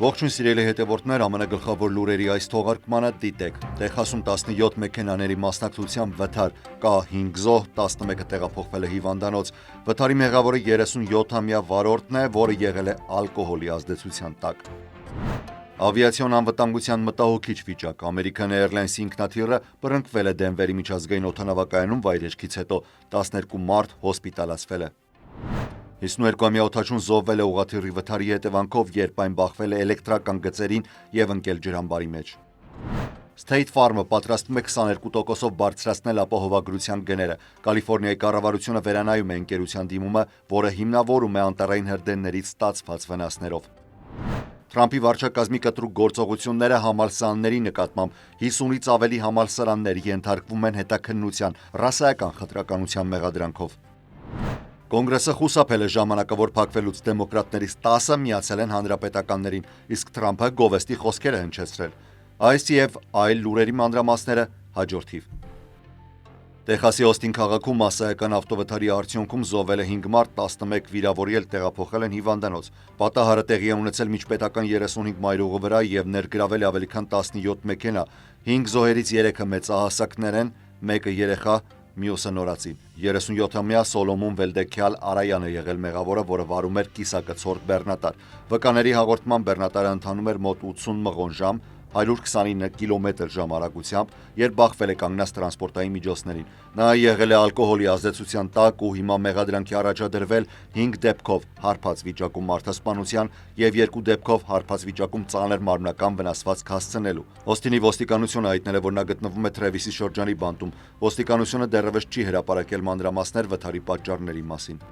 Ողջույն սիրելի հետևորդներ, ԱՄՆ գլխավոր լուրերի այս թողարկմանը դիտեք։ Տեխասում 17 մեքենաների մասնակցությամբ վթար, կա 5 զոհ, 11-ը տեղափոխվել է հիվանդանոց։ Վթարի մեղավորը 37-ամյա վարորդն է, որը եղել է ալկոհոլի ազդեցության տակ։ Ավիացիոն անվտանգության մտահոգիչ վիճակ։ American Airlines-ի ինքնաթիռը բռնկվել է Դենվերի միջազգային օդանավակայանում վայրեջքից հետո, 12 մարդ հոսպիտալացվել է։ 52-ամյա օդաչուն զոհվել է ուղղաթիռի վթարի հետևանքով, երբ այն բախվել է էլեկտրական գծերին և ընկել ջրամբարի մեջ։ State Farm-ը պատրաստվում է 22%-ով բարձրացնել ապահովագրության գները։ Կալիֆոռնիայի կառավարությունը վերանայում է ընկերության դիմումը, որը հիմնավորում է անտառային հրդեհներից ստացված վնասներով։ Թրամփի վարչակազմի կտրուկ գործողությունները համալսարանների նկատմամբ 50-ից ավելի համալսարաններ ենթարկվում են հետաքննության ռասայական խտրականության մեղադրանքով։ Կոնգրեսը խուսափել է ժամանակավոր փակվելուց, դեմոկրատներից 10-ը միացել են հանրապետականներին, իսկ Թրամփը գովեստի խոսքեր է հնչեցրել։ Այս և այլ լուրերի մանրամասները հաջորդ թիվ։ Տեխասի Օստին քաղաքում մասսայական ավտովթարի արդյունքում զոհվել է 5 մարդ, 11 վիրավորել տեղափոխել են հիվանդանոց։ Պատահարը տեղի է ունեցել միջպետական 35 մայրուղու վրա և ներգրավել է ավելի քան 17 մեքենա։ 5 զոհերից 3-ը մեծահասակներ են, մեկը երեխա, մյուսը նորածին։ 37-ամյա Սոլոմոն Վելդեքյալ Արայանը եղել մեղավորը, որը վարում էր կիսագծորդ բեռնատար։ Վկաների հաղորդմամբ բեռնատարը ընթանում էր մոտ 80 մղոն/ժամ, 129 կմ/ժ արագությամբ, երբ բախվել է կանգնած տրանսպորտային միջոցներին։ Նա եղել է ալկոհոլի ազդեցության տակ ու հիմա մեղադրանքի առաջադրվել 5 դեպքով հարբած վիճակում մարդասպանության և 2 դեպքով հարբած վիճակում ծանր մարմնական վնասվածք հասցնելու։ Օստինի ոստիկանությունը հայտնել է, որ նա գտնվում է Թրևիսի շրջանի բանտում։ Ոստիկանությունը դեռևս չի հրապարակել մանրամասներ վթարի պատճառների մասին։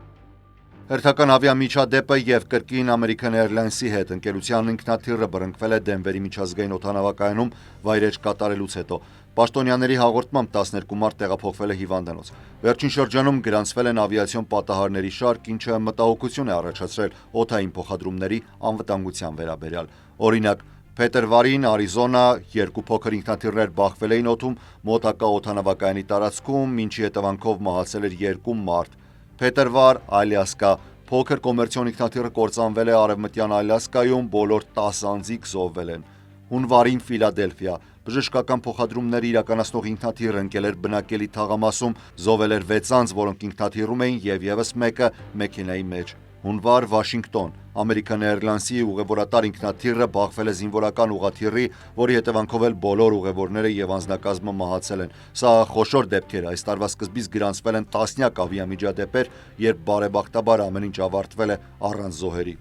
Հերթական ավիամիջադեպը և կրկին American Airlines-ի հետ ընկերության ինքնաթիռը բռնկվել է Դենվերի միջազգային օդանավակայանում վայրէջք կատարելուց հետո։ Պաշտոնյաների հաղորդմամբ 12 մարդ տեղափոխվել է հիվանդանոց։ Վերջին շրջանում գրանցվել են ավիացիոն պատահարների շարք, ինչը մտահոգություն է առաջացրել օդային փոխադրումների անվտանգության վերաբերյալ։ Օրինակ, փետրվարին Արիզոնա 2 փոքր ինքնաթիռներ բախվել էին օդում մոտակա օդանավակայանի տարածքում, ինչի հետևանքով մահացել էր 2 մարդ։ Փետրվար Ալյասկա փոքր կոմերցիոն ինքնաթիռը կործանվել է Արևմտյան Ալյասկայում, բոլոր 10 անձիկ զոհվել են։ Հունվարին Ֆիլադելֆիա բժշկական փոխադրումներ իրականացնող ինքնաթիռը ընկել էր բնակելի թաղամասում, զոհվել էր 6 անձ, որոնք ինքնաթիռում էին, և ևս մեկը մեքենայի մեջ։ Հունվար Վաշինգտոն American Airlines-ի ուղևորատար ինքնաթիռը բախվել է զինվորական ուղղաթիռի, որի հետևանքով էլ բոլոր ուղևորները և անձնակազմը մահացել են։ Սա խոշոր դեպքեր է, այս տարվա սկզբից գրանցվել են տասնյակ ավիամիջադեպեր, երբ բարեբախտաբար ամեն ինչ ավարտվել է առանց զոհերի։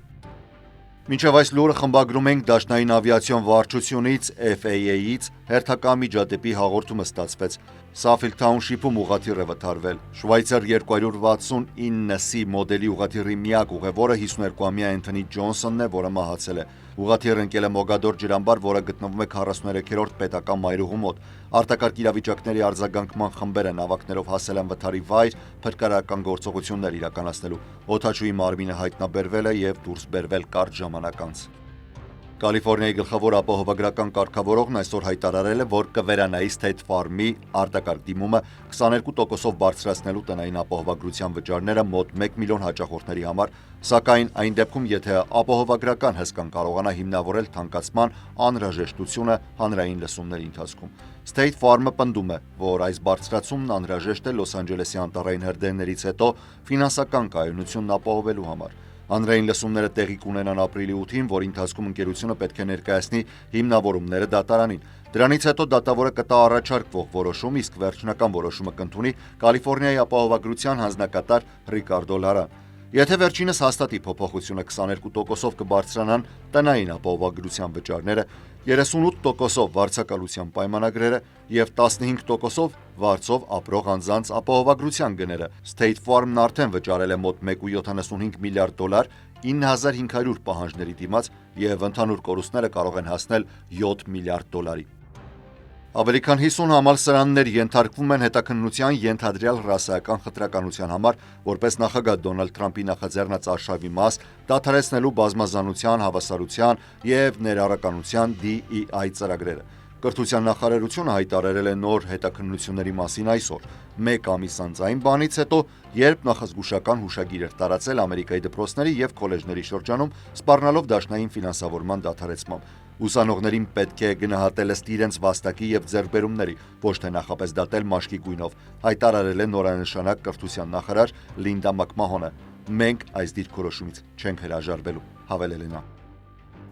Մինչև այս լուրը խմբագրում ենք Դաշնային ավիացիոն վարչությունից FAA-ից հերթական միջադեպի հաղորդումը ստացվեց։ Սաֆիլդ Թաունշիփում ուղղաթիռ է վթարվել։ Շվայցար 269C մոդելի ուղղաթիռի միակ ուղևորը 52-ամյա Էնթոնի Ջոնսոնն է, որը մահացել է։ Ուղղաթիռը ընկել է Մոգադոր ջրամբար, որը գտնվում է 43-րդ պետական մայրուղու մոտ։ Արտակարգ իրավիճակների արձագանքման խմբերը նավակներով հասել են վթարի վայր փրկարարական գործողություններ իրականացնելու։ Օդաչուի մարմինը հայտնաբերվել է և դուրս բերվել կարճ ժամանակ անց։ Կալիֆոռնիայի գլխավոր ապահովագրական կարգավորողն այսօր հայտարարել է, որ կվերանայի State Farm-ի արտակարգ դիմումը 22%-ով բարձրացնելու տնային ապահովագրության վճարները մոտ 1 միլիոն հաճախորդների համար, սակայն այն դեպքում, եթե ապահովագրական հսկան կարողանա հիմնավորել թանկացման անհրաժեշտությունը հանրային լսումների ընթացքում։ State Farm-ը պնդում է, որ այս բարձրացումն անհրաժեշտ է Լոս Անջելեսի անտառային հրդեհներից հետո ֆինանսական կայունությունն ապահովելու համար։ Հանրային լսումները տեղի կունենան ապրիլի 8-ին, որի ընթացքում ընկերությունը պետք է ներկայացնի հիմնավորումները դատարանին։ Դրանից հետո դատավորը կտա առաջարկվող որոշում, իսկ վերջնական որոշումը կընդունի Կալիֆոռնիայի ապահովագրության հանձնակատար Ռիկարդո Լարան։ Եթե վերջինս հաստատի փոփոխությունը, 22%-ով կբարձրանան տնային ապահովագրության վճարները, 38%-ով վարձակալության պայմանագրերը և 15%-ով վարձով ապրող անձանց ապահովագրության գները։ State Farm-ն արդեն վճարել է մոտ 1.75 միլիարդ դոլար 9500 պահանջների դիմաց, և ընդհանուր կորուստները կարող են հասնել 7 միլիարդ դոլարի։ Ավելի քան 50 համալսարաններ ենթարկվում են հետաքննության ենթադրյալ ռասայական խտրականության համար, որպես նախագահ Դոնալդ Թրամփի նախաձեռնած արշավի մաս՝ դադարեցնելու բազմազանության, հավասարության և ներառականության DEI ծրագրերը։ Կրթության նախարարությունը հայտարարել է նոր հետաքննությունների մասին այսօր, 1 ամիս անց այն բանից հետո, երբ նախազգուշական հուշագիր էր տարածել Ամերիկայի դպրոցների և քոլեջների շրջանում, սպառնալով դաշնային ֆինանսավորման դադարեցմամբ։ Ուսանողներին պետք է գնահատել ըստ իրենց վաստակի և ձեռքբերումների, ոչ թե նախապես դատել մաշկի գույնով, հայտարարել է նորանշանակ կրթության նախարար Լինդա Մակմահոնը։ Մենք այս դիրքորոշումից չենք հրաժարվելու, հավելել է նա։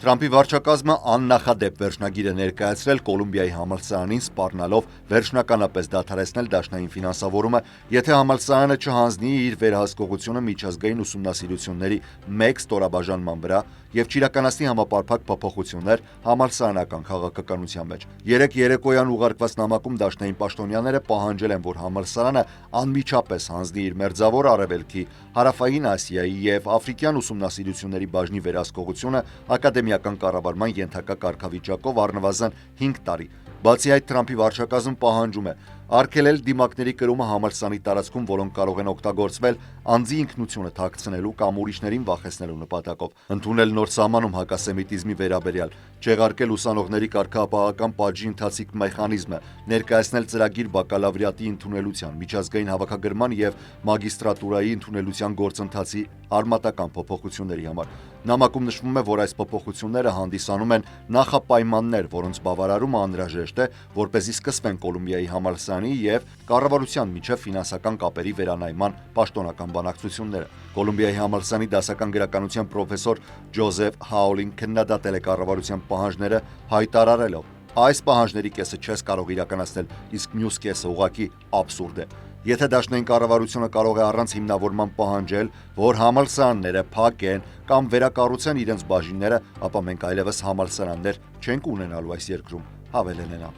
Թրամփի վարչակազմը աննախադեպ վերջնագիր է ներկայացրել Կոլումբիայի համալսարանին, սպառնալով վերջնականապես դադարեցնել դաշնային ֆինանսավորումը, եթե համալսարանը չհանձնի իր վերահսկողությունը միջազգային ուսումնասիրությունների մեկ ստորաբաժանման վրա և չիրականացնի համապարփակ փոփոխություններ համալսարանական քաղաքականության մեջ։ Երեկ երեկոյան ուղարկված նամակում դաշնային պաշտոնյաները պահանջել են, որ համալսարանը անմիջապես հանձնի իր Մերձավոր Արևելքի, Հարավային Ասիայի և Աֆրիկյան ուսումնասիրությունների բաժնի վերահսկողությունը ակադեմիական կառավարման ենթակա կարգավիճակով առնվազն 5 տարի։ Բացի այդ, Թրամփի վարչակազմը պահանջում է արգելել դիմակների կրումը համալսարանի տարածքում, որոնք կարող են օգտագործվել անձի ինքնությունը թաքցնելու կամ ուրիշներին վախեցնելու նպատակով, ընդունել նոր սահմանում հակասեմիտիզմի վերաբերյալ, չեղարկել ուսանողների կարգապահական պատժի ընթացիկ մեխանիզմը, ներկայացնել ծրագիր բակալավրիատի ընդունելության, միջազգային հավաքագրման և մագիստրատուրայի ընդունելության գործընթացի արմատական փոփոխությունների համար։ Նամակում նշվում է, որ այս փոփոխությունները հանդիսանում են նախապայմաններ, որոնց բավարարումը անհրաժեշտ է, որպեսզի սկսվեն Կոլումբիայի համալսարանի և կառավարության միջև ֆինանսական կապերի վերանայման պաշտոնական բանակցությունները։ Կոլումբիայի համալսարանի դասական գրականության պրոֆեսոր Ջոզեֆ Հաուլին քննադատել է կառավարության պահանջները, հայտարարելով. «Այս պահանջների կեսը չես կարող իրականացնել, իսկ մյուս կեսը ուղղակի աբսուրդ է։ Եթե դաշնային կառավարությունը կարող է առանց հիմնավորման պահանջել, որ համալսարանները փակեն կամ վերակառուցեն իրենց բաժինները, ապա մենք այլևս համալսարաններ չենք ունենալու այս երկրում», հավելել է նա։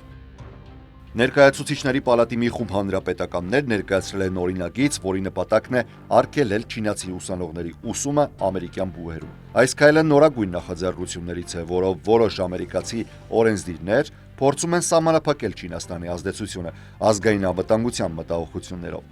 Ներկայացուցիչների պալատի մի խումբ հանրապետականներ ներկայացրել են օրինագիծ, որի նպատակն է արգելել չինացի ուսանողների ուսումը ամերիկյան բուհերում։ Այս քայլը նորագույն նախաձեռնություններից է, որով որոշ ամերիկացի օրենսդիրներ փորձում են սահմանափակել Չինաստանի ազդեցությունը ազգային անվտանգության մտահոգություններով։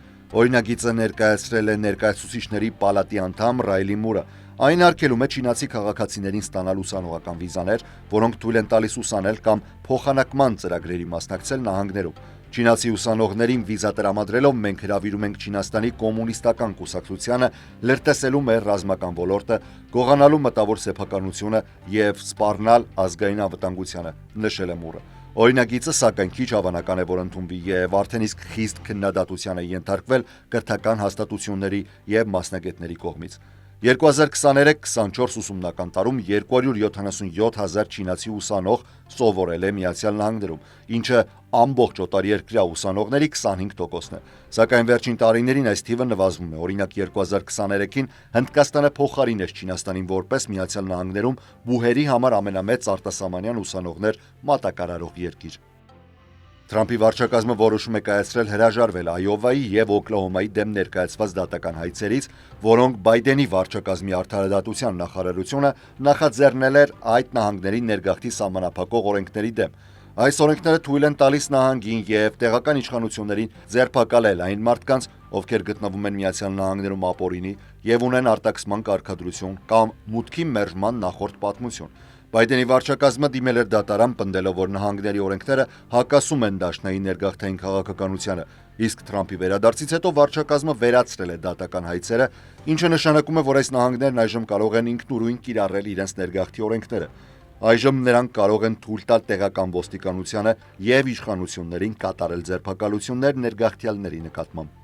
Օրինագիծը ներկայացրել է ներկայացուցիչների պալատի անդամ Ռայլի Մուրը։ Այն արգելում է չինացի քաղաքացիներին ստանալ ուսանողական վիզաներ, որոնք թույլ են տալիս ուսանել կամ փոխանակման ծրագրերի մասնակցել նահանգներում։ Չինացի ուսանողներին վիզա տրամադրելով մենք հրավիրում ենք Չինաստանի կոմունիստական կուսակցությանը լրտեսելու մեր ռազմական ոլորտը, գողանալու մտավոր սեփականությունը և սպառնալ ազգային անվտանգությանը, նշել է Մուրը։ Օրինագիծը, սակայն, քիչ հավանական է, որ ընդունվի և արդեն իսկ խիստ քննադատության է ենթարկվել կրթական հաստատությունների և մասնագետների կողմից։ 2023-24 ուսումնական տարում 277 հազար չինացի ուսանող սովորել է Միացյալ Նահանգներում, ինչը ամբողջ օտարերկրյա ուսանողների 25%-ն է։ Սակայն վերջին տարիներին այս թիվը նվազվում է։ Օրինակ 2023-ին Հնդկաստանը փոխարինեց Չինաստանին որպես Միացյալ Նահանգներում բուհերի համար ամենամեծ արտասահմանյան ուսանողներ մատակարարող երկիր։ Թրամփի վարչակազմը որոշում է կայացրել հրաժարվել Այովայի և Օկլահոմայի դեմ ներկայացված դատական հայցերից, որոնք Բայդենի վարչակազմի արդարադատության նախարարությունը նախաձեռնել էր այդ նահանգների ներգաղթի սահմանափակող օրենքների դեմ։ Այս օրենքները թույլ են տալիս նահանգին և տեղական իշխանություններին ձերբակալել այն մարդկանց, ովքեր գտնվում են Միացյալ Նահանգներում ապօրինի և ունեն արտաքսման կարգադրություն կամ մուտքի մերժման նախորդ պատմություն։ Բայդենի վարչակազմը դիմել էր դատարան, պնդելով, որ նահանգների օրենքները հակասում են դաշնային ներգաղթային քաղաքականությանը, իսկ Թրամփի վերադարձից հետո վարչակազմը վերացրել է դատական հայցերը, ինչը նշանակում է, որ այս նահանգներն այժմ կարող են ինքնուրույն կիրառել իրենց ներգաղթի օրենքները։ Այժմ նրանք կարող են թույլ տալ տեղական ոստիկանությանը և իշխանություններին կատարել ձերբակալություններ ներգաղթյալների նկատմամբ։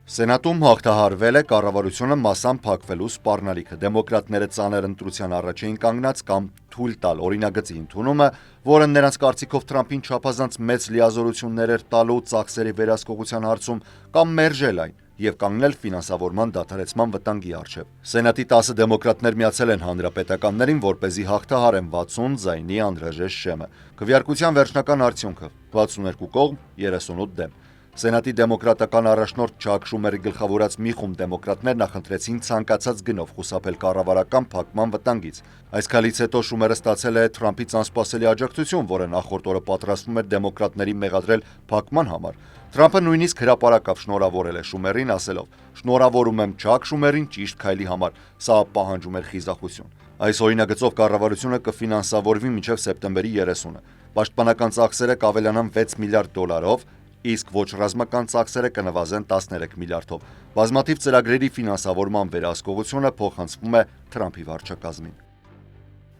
Սենատում հաղթահարվել է կառավարությունը մասամբ փակվելու սպառնալիքը։ Դեմոկրատները ծանր ընտրության առաջ էին կանգնած կամ թույլ տալ օրինագծի ընդունումը, որը նրանց կարծիքով Թրամփին չափազանց մեծ լիազորություններ էր տալու ծախսերի վերահսկողության հարցում, կամ մերժել այն և կանգնել ֆինանսավորման դադարեցման վտանգի առջև։ Սենատի 10 դեմոկրատներ միացել են հանրապետականներին, որպեսզի հաղթահարեն 60 ձայնի անհրաժեշտ շեմը։ Քվեարկության վերջնական արդյունքը՝ 62 կողմ, 38 դեմ։ Սենատի դեմոկրատական առաջնորդ Չակ Շումերի գլխավորած մի խումբ դեմոկրատներ նախընտրեցին ցանկացած գնով խուսափել կառավարական փակման վտանգից։ Այս քայլից հետո Շումերը ստացել է Թրամփից անսպասելի աջակցություն, որը նախորդ օրը պատրաստվում էր դեմոկրատներին մեղադրել փակման համար։ Թրամփը նույնիսկ հրապարակավ շնորհավորել է Շումերին, ասելով. «Շնորհավորում եմ Չակ Շումերին ճիշտ քայլի համար, սա պահանջում էր խիզախություն»։ Այս օրինագծով կառավարությունը կֆինանսավորվի մինչև սեպտեմբերի 30-ը։ Պաշտպանական ծախսերը կավելանան 6 միլիարդ դոլարով, իսկ ոչ ռազմական ծախսերը կնվազեն 13 միլիարդով։ Բազմաթիվ ծրագրերի ֆինանսավորման վերահսկողությունը փոխանցվում է Թրամփի վարչակազմին։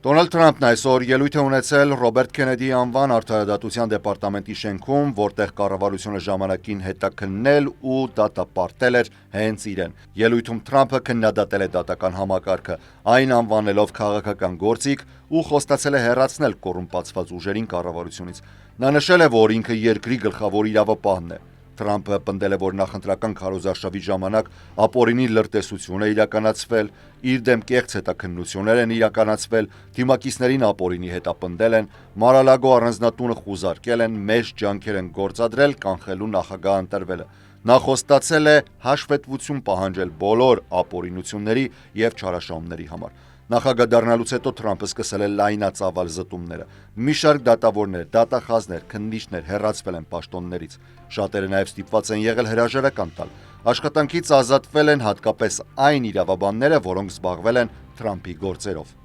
Դոնալդ Թրամփն այսօր ելույթ է ունեցել Ռոբերտ Քենեդիի անվան արդարադատության դեպարտամենտի շենքում, որտեղ կառավարությունը ժամանակին հետաքննել ու դատապարտել էր հենց իրեն։ Ելույթում Թրամփը քննադատել է դատական համակարգը, այն անվանելով քաղաքական գործիք ու խոստացել է հեռացնել կոռումպացված ուժերին կառավարությունից։ Նա նշել է, որ ինքը երկրի գլխավոր իրավապահն է։ Թրամփը պնդել է, որ նախընտրական քարոզարշավի ժամանակ ապօրինի լրտեսություն է իրականացվել, իր դեմ կեղծ հետաքննություններ են իրականացվել, թիմակիցներին ապօրինի հետապնդել են, Մարալագո առանձնատունը խուզարկել են, մեծ ջանքեր են գործադրել կանխելու նախագահ ընտրվելը։ Նա խոստացել է հաշվետվություն պահանջել բոլոր ապօրինությունների եւ չարաշահումների համար։ Նախագահ դառնալուց հետո Թրամփը սկսել է լայնածավալ զտումները։ Մի շարք դատավորներ, դատախազներ, քննիչներ հեռացվել են պաշտոններից։ Շատերը նաև ստիպված են եղել հրաժարական տալ։ Աշխատանքից ազատվել են հատկապես այն իրավաբանները, որոնք զբաղվել են Թրամփի գործերով։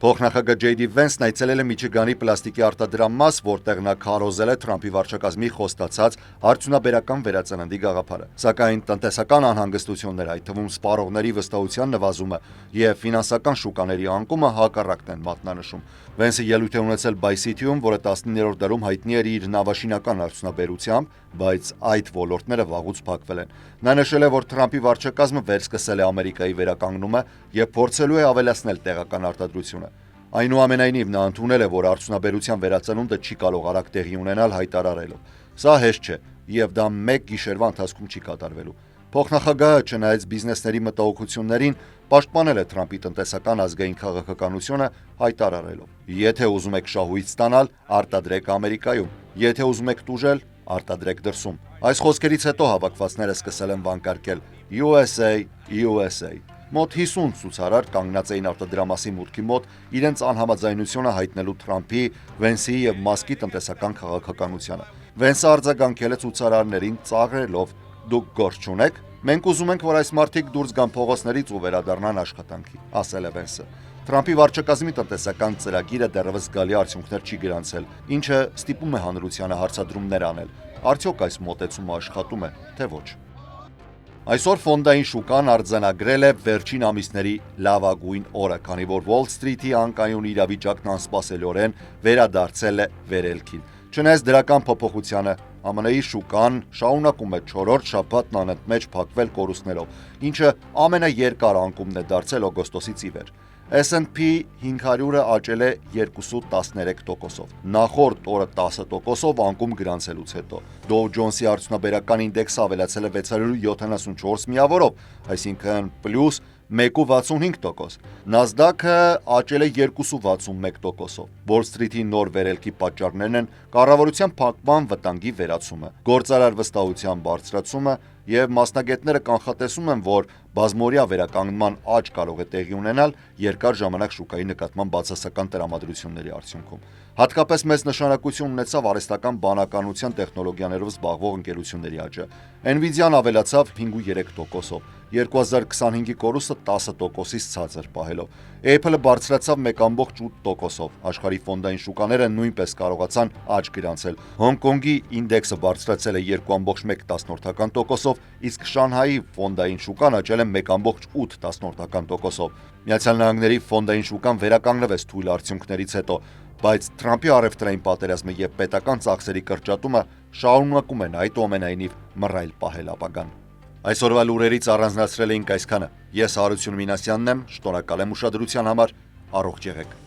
Փոխնախագահ Ջեյ Դի Վենսն այցելել է Միչիգանի պլաստիկի արտադրամաս, որտեղ նա քարոզել է Թրամփի վարչակազմի խոստացած արդյունաբերական վերածննդի գաղափարը։ Սակայն տնտեսական անհանգստությունները, այդ թվում սպառողների վստահության նվազումը եւ ֆինանսական շուկաների անկումը հակառակն են մատնանշում։ Վենսը ելույթ է ունեցել Bay City-ում, որը 19-րդ դարում հայտնի էր իր նավաշինական արդյունաբերությամբ, բայց այդ ոլորտները վաղուց փակվել են։ Նա նշել է, որ Թրամփի վարչակազմը վերսկսել է Ամերիկայի վերականգնումը եւ փորձելու է ավելացնել տեղական արտադրությունը։ Այնուամենայնիվ նա ընդունել է, որ արդյունաբերության վերածնունդը չի կարող արագ տեղի ունենալ հայտարարելով։ Սա հեշտ չէ եւ դա մեկ գիշերվա ընթացքում չի կատարվելու։ Փոխնախագահը, չնայած բիզնեսների մտահոգություններին, պաշտպանել է Թրամփի տնտեսական ազգային քաղաքականությունը, հայտարարելով. Եթե ուզում եք շահույթ ստանալ, արտադրեք Ամերիկայում, եթե ուզում եք տուժել, արտադրեք դրսում։ Այս խոսքերից հետո հավաքվածները սկսել են վանկարկել USA, USA։ Մոտ 50 ցուցարար կանգնած էին արտադրամասի մուտքի մոտ իրենց անհամաձայնությունը հայտնելու Թրամփի, Վենսի եւ Մասկի տնտեսական քաղաքականությանը։ Վենսը արձագանքել է ցուցարարներին ծաղրելով. «Դուք գործ չունեք, մենք ուզում ենք, որ այս մարդիկ դուրս գան փողոցներից ու վերադառնան աշխատանքի», ասել է Վենսը։ Թրամփի վարչակազմի տնտեսական ծրագիրը դեռևս զգալի արդյունքներ չի գրանցել, ինչը ստիպում է հանրությանը հարցադրումներ անել. արդյոք այս մոտեցումը աշխատում է, թե ոչ։ Այսօր ֆոնդային շուկան արձանագրել է վերջին ամիսների լավագույն օրը, քանի որ Wall Street-ի անկայուն իրավիճակն անսպասելիորեն վերադարձել է վերելքին։ Չնայած դրական փոփոխությանը, ԱՄՆ-ի շուկան շարունակում է 4-րդ շաբաթն անընդմեջ փակվել կորուստներով, ինչը ամենաերկար անկումն է դարձել օգոստոսից ի վեր։ S&P 500-ը աճել է 2.13%-ով, նախորդ օրը 10%-ով անկում գրանցելուց հետո։ Dow Jones-ի արդյունաբերական ինդեքսը ավելացել է 674 միավորով, այսինքն պլյուս 1.65%։ Nasdaq-ը աճել է 2.61%-ով։ Wall Street-ի նոր վերելքի պատճառներն են կառավարության փակման վտանգի վերացումը, գործարար վստահության բարձրացումը եւ մասնագետները կանխատեսում են, որ բազմօրյա վերականգնման աճ կարող է տեղի ունենալ երկար ժամանակ շուկայի նկատմամբ բացասական տրամադրությունների արդյունքում։ Հատկապես մեծ նշանակություն ունեցավ արհեստական բանականության տեխնոլոգիաներով զբաղվող ընկերությունների աճը։ Nvidia-ն ավելացավ 5.3%-ով, 2025-ի կորուստը 10%-ից ցածր պահելով։ Apple-ը բարձրացավ 1.8%-ով, աշխարհի ֆոնդային շուկաները նույնպես կարողացան աճ գրանցել։ Հոնկոնգի ինդեքսը բարձրացել է 2.1%-ով, իսկ Շանհայի ֆոնդային շուկան աճել է 1.8%-ով։ Միացյալ Նահանգների ֆոնդային շուկան վերականգնվեց թույլ արդյունքներից հետո, բայց Թրամփի առևտրային պատերազմը եւ պետական ծախսերի կրճատումը շարունակում են այդուամենայնիվ մռայլ պահել ապագան։ Այսօրվա լուրերից առանձնացրել էինք այսքանը։ Ես Հարություն Մինասյանն եմ, շնորհակալ եմ ուշադրության համար, առողջ եղեք։